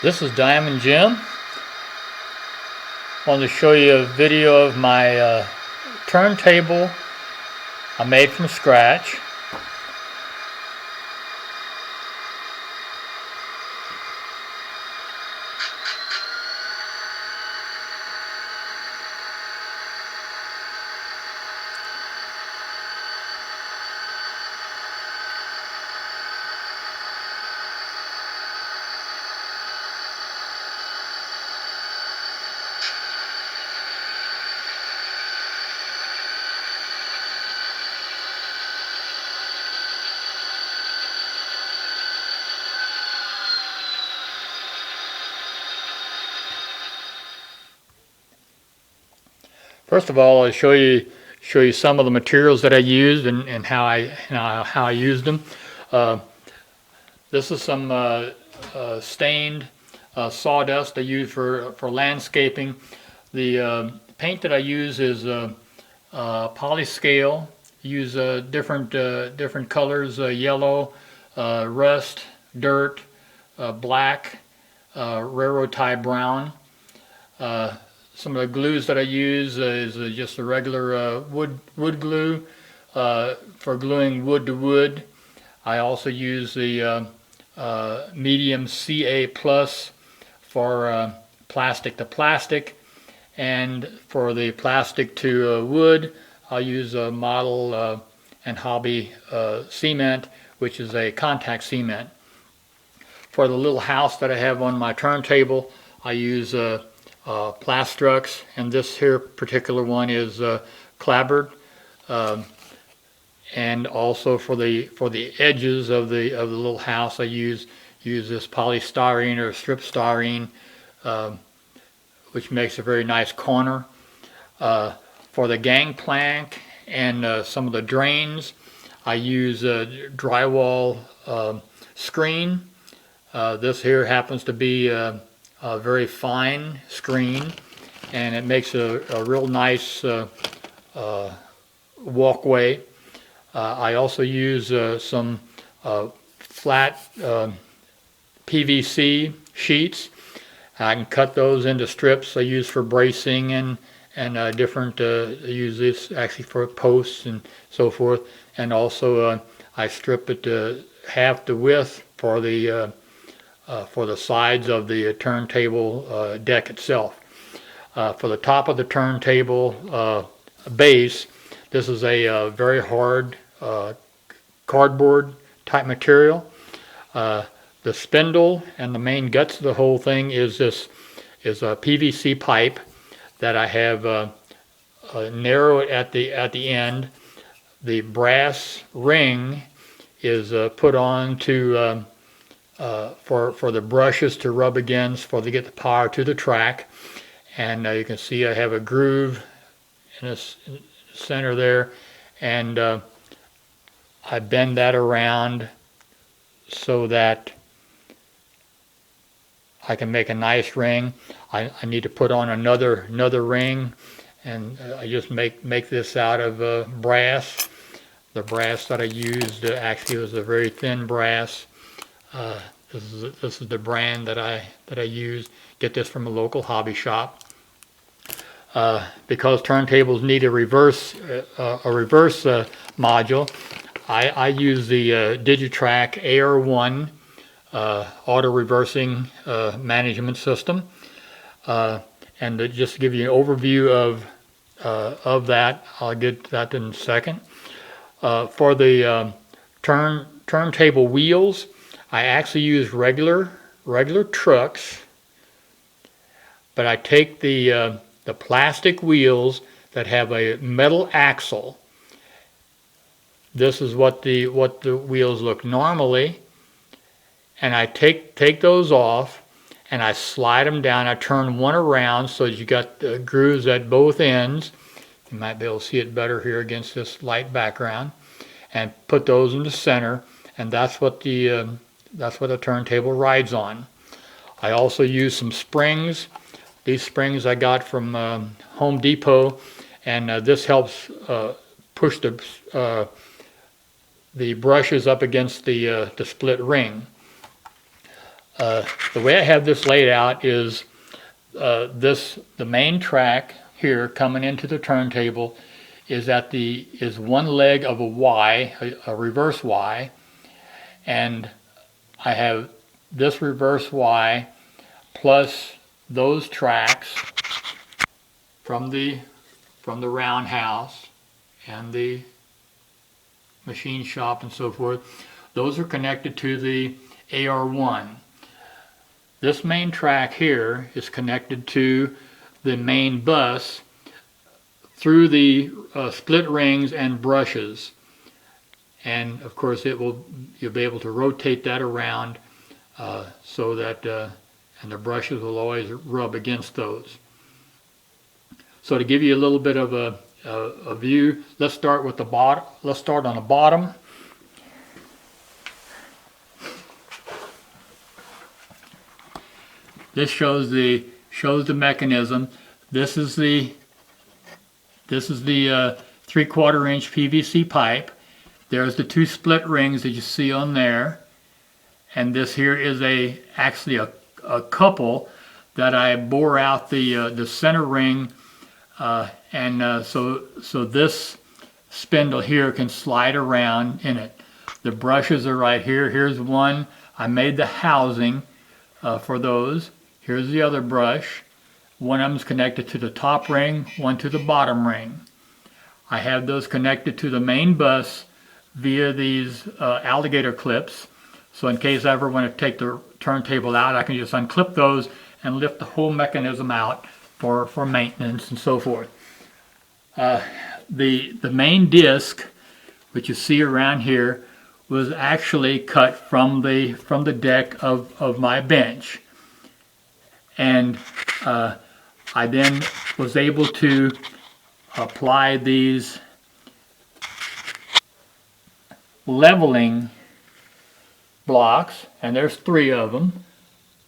This is Diamond Jim. I want to show you a video of my turntable I made from scratch. First of all, I'll show you some of the materials that I used and how I used them. This is some stained sawdust I use for landscaping. The paint that I use is polyscale. Use different colors: yellow, rust, dirt, black, railroad tie brown. Some of the glues that I use is just a regular wood glue for gluing wood to wood. I also use the medium CA+ for plastic to plastic, and for the plastic to wood, I'll use a Model and Hobby cement, which is a contact cement. For the little house that I have on my turntable, I use Plastrux, and this here particular one is clapboard. And also for the edges of the little house, I use this polystyrene or strip styrene, which makes a very nice corner. For the gangplank and some of the drains, I use a drywall screen. This here happens to be a very fine screen, and it makes a real nice walkway. I also use some flat PVC sheets. I can cut those into strips I use for bracing and different, I use this actually for posts and so forth. And also I strip it to half the width for the sides of the turntable deck itself. For the top of the turntable base, this is a very hard cardboard type material. The spindle and the main guts of the whole thing is a PVC pipe that I have narrow at the end. The brass ring is put on to for the brushes to rub against to get the power to the track. And you can see I have a groove in the center there, and I bend that around so that I can make a nice ring. I need to put on another ring, and I just make this out of brass. The brass that I used actually was a very thin brass. This is the brand that I use. Get this from a local hobby shop. Because turntables need a reverse module, I use the Digitrax AR1 auto reversing management system. And just to give you an overview of that, I'll get that in a second. For the turntable wheels, I actually use regular trucks, but I take the plastic wheels that have a metal axle. This is what the wheels look normally, and I take those off and I slide them down. I turn one around so that you got the grooves at both ends. You might be able to see it better here against this light background, and put those in the center, and that's what the turntable rides on. I also use some springs. These springs I got from Home Depot, and this helps push the brushes up against the split ring. The way I have this laid out is the main track here coming into the turntable is one leg of a Y, a reverse Y, and I have this reverse Y plus those tracks from the roundhouse and the machine shop and so forth. Those are connected to the AR1. This main track here is connected to the main bus through the split rings and brushes, and of course you'll be able to rotate that around so that and the brushes will always rub against those. So to give you a little bit of a view, let's start with the bottom. Let's start on the bottom. This shows the mechanism. This is the 3/4 inch PVC pipe. There's the 2 split rings that you see on there, and this here is actually a couple that I bore out the center ring, so this spindle here can slide around in it. The brushes are right here. Here's one. I made the housing for those. Here's the other brush. One of them is connected to the top ring, one to the bottom ring. I have those connected to the main bus via these alligator clips. So in case I ever want to take the turntable out, I can just unclip those and lift the whole mechanism out for maintenance and so forth. The main disc, which you see around here, was actually cut from the deck of my bench. And I then was able to apply these leveling blocks, and there's 3 of them,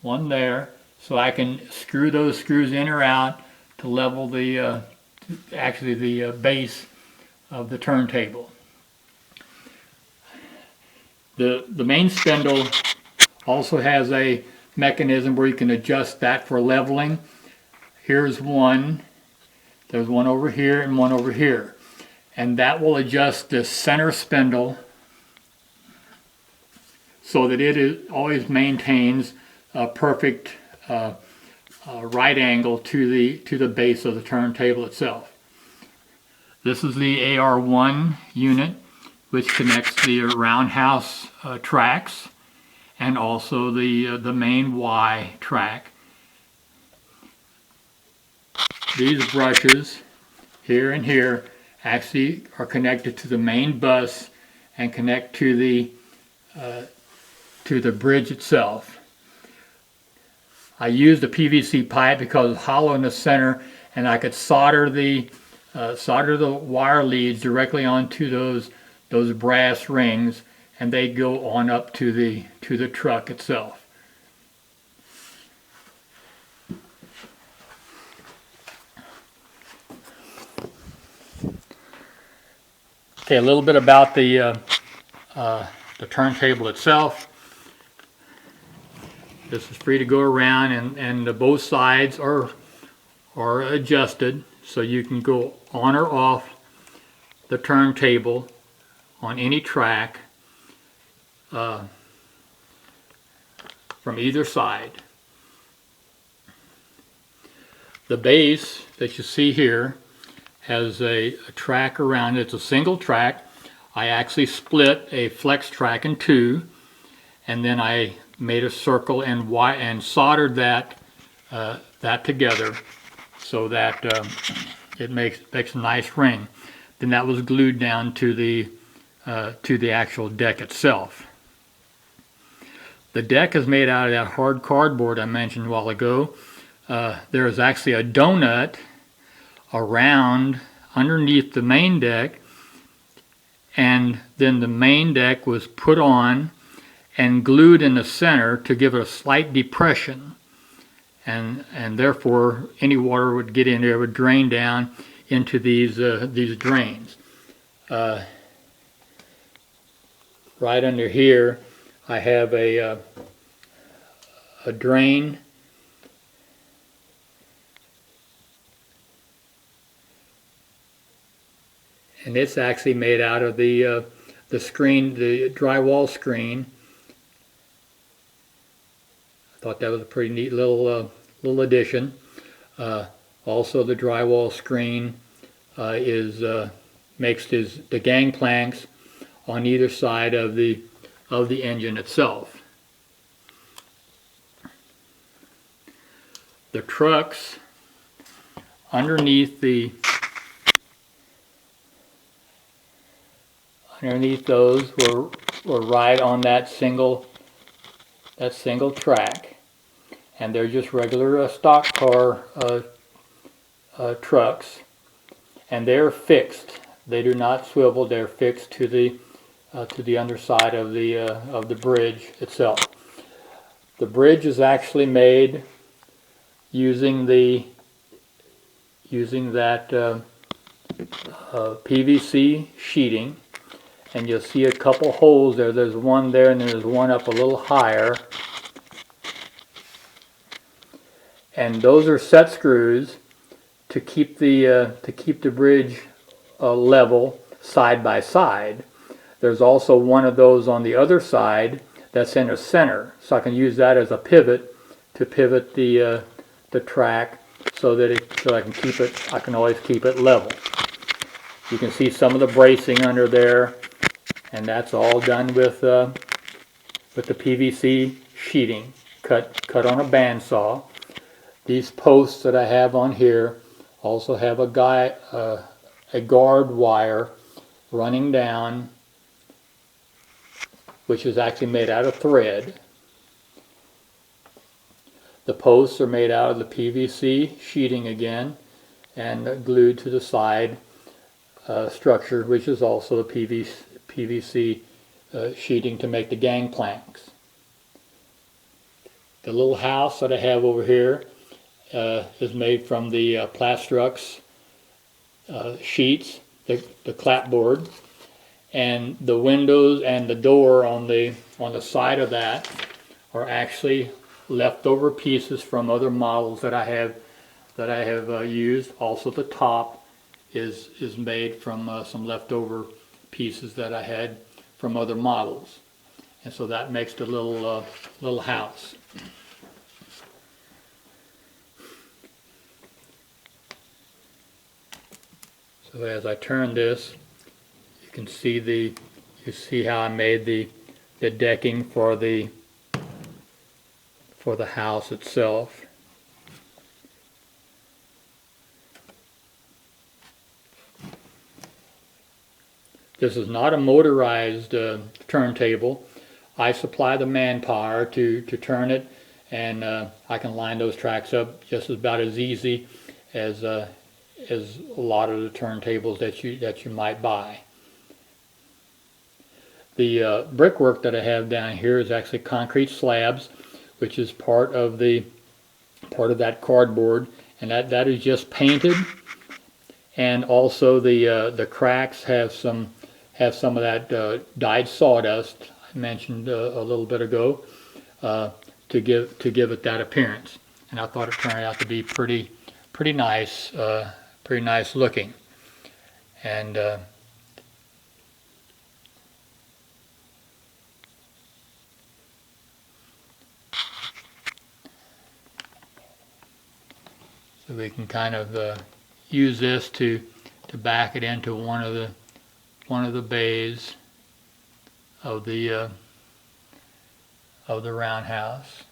one there, so I can screw those screws in or out to level the base of the turntable. The main spindle also has a mechanism where you can adjust that for leveling. Here's one. There's one over here and one over here, and that will adjust the center spindle so that it always maintains a perfect right angle to the base of the turntable itself. This is the AR1 unit, which connects the roundhouse tracks and also the main Y track. These brushes here and here actually are connected to the main bus and connect to the bridge itself. I used a PVC pipe because it's hollow in the center, and I could solder the wire leads directly onto those brass rings, and they go on up to the truck itself. Okay, a little bit about the turntable itself. This is free to go around, and both sides are adjusted, so you can go on or off the turntable on any track from either side. The base that you see here has a track around it. It's a single track. I actually split a flex track in 2, and then I made a circle and soldered that together so that it makes a nice ring. Then that was glued down to the actual deck itself. The deck is made out of that hard cardboard I mentioned a while ago. There is actually a donut around underneath the main deck, and then the main deck was put on and glued in the center to give it a slight depression, and therefore any water would get in there, would drain down into these drains. Right under here I have a a drain, and it's actually made out of the screen, the drywall screen. I thought that was a pretty neat little addition. Also, the drywall screen makes the gang planks on either side of the engine itself. The trucks underneath those were right on that single track, and they're just regular stock car trucks, and they're fixed. They do not swivel. They're fixed to the underside of the bridge itself. The bridge is actually made using that PVC sheeting, and you'll see a couple holes there. There's one there, and there's one up a little higher, and those are set screws to keep the bridge level side by side. There's also one of those on the other side that's in the center, so I can use that as a pivot to pivot the track so that I can always keep it level. You can see some of the bracing under there, and that's all done with the PVC sheeting cut on a bandsaw. These posts that I have on here also have a guard wire running down, which is actually made out of thread. The posts are made out of the PVC sheeting again, and glued to the side structure, which is also the PVC sheeting to make the gang planks. The little house that I have over here is made from the Plastrux sheets, the clapboard, and the windows and the door on the side of that are actually leftover pieces from other models that I have used. Also, the top is made from some leftover pieces that I had from other models, and so that makes the little house. So as I turn this, you can see how I made the decking for the house itself. This is not a motorized turntable. I supply the manpower to turn it, and I can line those tracks up just about as easy as a lot of the turntables that you might buy. The brickwork that I have down here is actually concrete slabs, which is part of that cardboard, and that is just painted. And also the cracks have some of that dyed sawdust I mentioned a little bit ago to give it that appearance. And I thought it turned out to be pretty nice, pretty nice looking. And so we can kind of use this to back it into one of the bays of the roundhouse.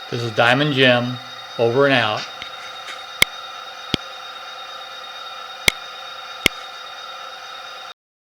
This is Diamond Jim, over and out.